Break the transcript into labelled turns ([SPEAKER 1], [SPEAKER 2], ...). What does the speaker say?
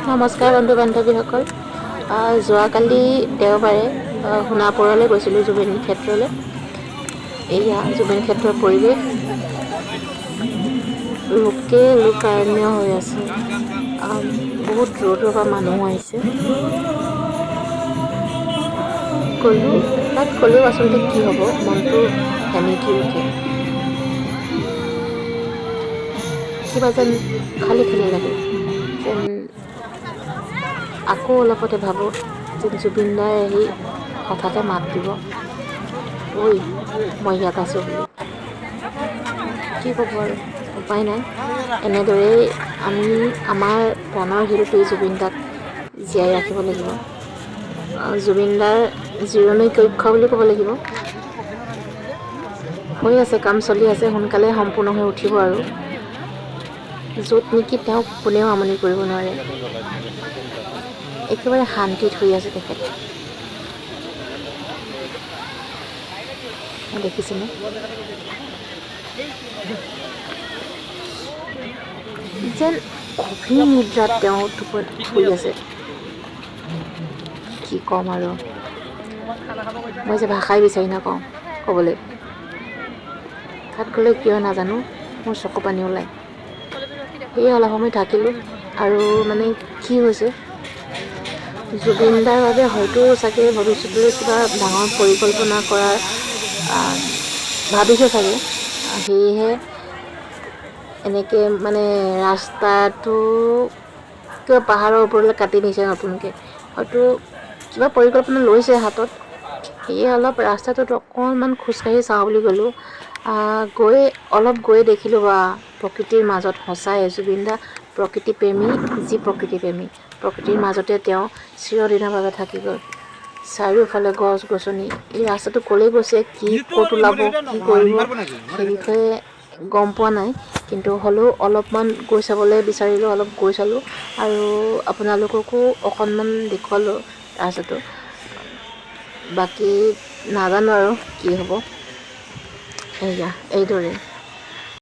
[SPEAKER 1] নমস্কাৰ বন্ধু বান্ধৱীসকল। যোৱাকালি দেওবাৰে সোণাপুৰলৈ গৈছিলোঁ জুবিন ক্ষেত্ৰলৈ। এয়া জুবিন ক্ষেত্ৰৰ পৰিৱেশ, লোকাৰণ্য হৈ আছে। বহুত দূৰৰ পৰা মানুহ আহিছে। তাত গ'লেও আচলতে কি হ'ব, মনটো সেমেকি উঠে। কিবা যেন খালী খালী লাগে, যেন আকৌ অলপতে ভাবোঁ যেন জুবিন দাই আহি হঠাতে মাত দিব, ঐ মই ইয়াত আছোঁ বুলি। কি ক'ব আৰু, উপায় নাই। এনেদৰেই আমি আমাৰ প্ৰাণৰ শিল্পী জুবিন দাক জীয়াই ৰাখিব লাগিব। জুবিন দাৰ জিৰণি কক্ষ বুলি ক'ব লাগিব। হৈ আছে, কাম চলি আছে, সোনকালে সম্পূৰ্ণ হৈ উঠিব আৰু। য'ত নেকি তেওঁক কোনেও আমনি কৰিব নোৱাৰে। একেবাৰে শান্তিত শুই আছে তেখেত। দেখিছেনে? যেন গভীৰ নিদ্ৰাত তেওঁ শুই আছে। কি ক'ম আৰু, মই যে ভাষাই বিচাৰি নাপাওঁ ক'বলৈ। তাত গ'লে কিয় নাজানো মোৰ চকু পানী ওলায়। সেয়ে অলপ সময় থাকিলোঁ আৰু মানে কি হৈছে, জুবিন দাৰ বাবে হয়তো চাগে ভৱিষ্যতলৈ কিবা ডাঙৰ পৰিকল্পনা কৰাৰ ভাবিছে চাগে। সেয়েহে এনেকৈ মানে ৰাস্তাটো কিবা পাহাৰৰ ওপৰলৈ কাটি নিছে নতুনকৈ, হয়তো কিবা পৰিকল্পনা লৈছে হাতত। সেয়ে অলপ ৰাস্তাটোত অকণমান খোজকাঢ়ি চাওঁ বুলি গ'লোঁ। অলপ গৈ দেখিলোঁ বা প্ৰকৃতিৰ মাজত সঁচাই জুবিন দা প্ৰকৃতি প্ৰেমী, প্ৰকৃতি প্ৰেমী। প্ৰকৃতিৰ মাজতে তেওঁ চিৰদিনৰ বাবে থাকি গ'ল। চাৰিওফালে গছ গছনি। এই ৰাস্তাটো ক'লৈ গৈছে, ক'ত ওলাব, কি কৰিব, সেই বিষয়ে গম পোৱা নাই। কিন্তু হ'লেও অলপমান গৈ চাবলৈ বিচাৰিলোঁ, অলপ গৈ চালোঁ আৰু আপোনালোককো অকণমান দেখুৱালোঁ ৰাস্তাটো। বাকী নাজানো আৰু কি হ'ব। এইদৰে